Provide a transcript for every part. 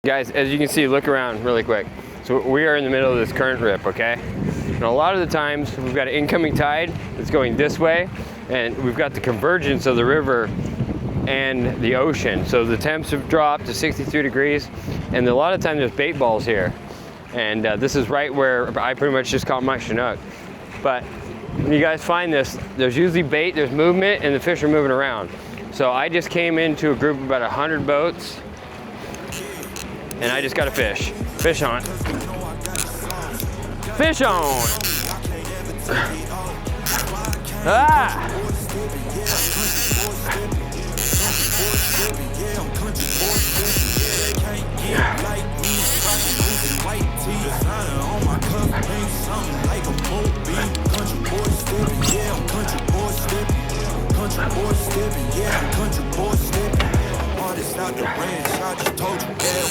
Guys, as you can see, look around really quick. So we are in the middle of this current rip, okay? And a lot of the times we've got an incoming tide that's going this way, and we've got the convergence of the river and the ocean. So the temps have dropped to 63 degrees, and a lot of times there's bait balls here. And this is right where I pretty much just caught my Chinook. But when you guys find this, there's usually bait, there's movement, and the fish are moving around. So I just came into a group of about 100 boats, and I just got a fish. Fish on. Fish on! Ah! Out the ranch, I just told you, damn,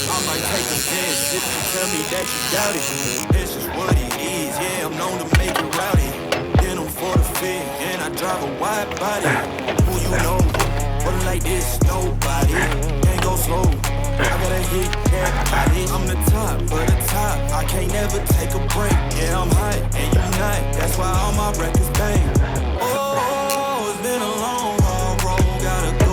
I might take a chance if you tell me that you doubt it. This is what it is, yeah, I'm known to make it rowdy. Then I'm for the fit, and I drive a wide body. Who you know, running like this, nobody. Can't go slow, I gotta hit that body. I'm the top of the top, I can't never take a break. Yeah, I'm hot, and you not, that's why all my records bang. Oh, it's been a long hard road, gotta go.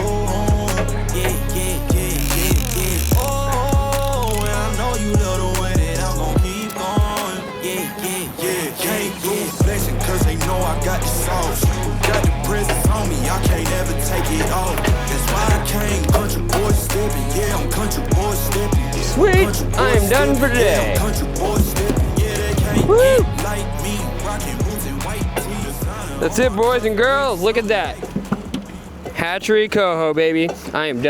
I got the sauce, got the presents on me, I can't ever take it off. That's why I came, country boy stepping, yeah, I'm country boy stepping. Sweet, I am done for today. Country boy stepping, yeah, they can't get like me, rocking boots and white tees. That's it, boys and girls, look at that. Hatchery coho, baby. I am done.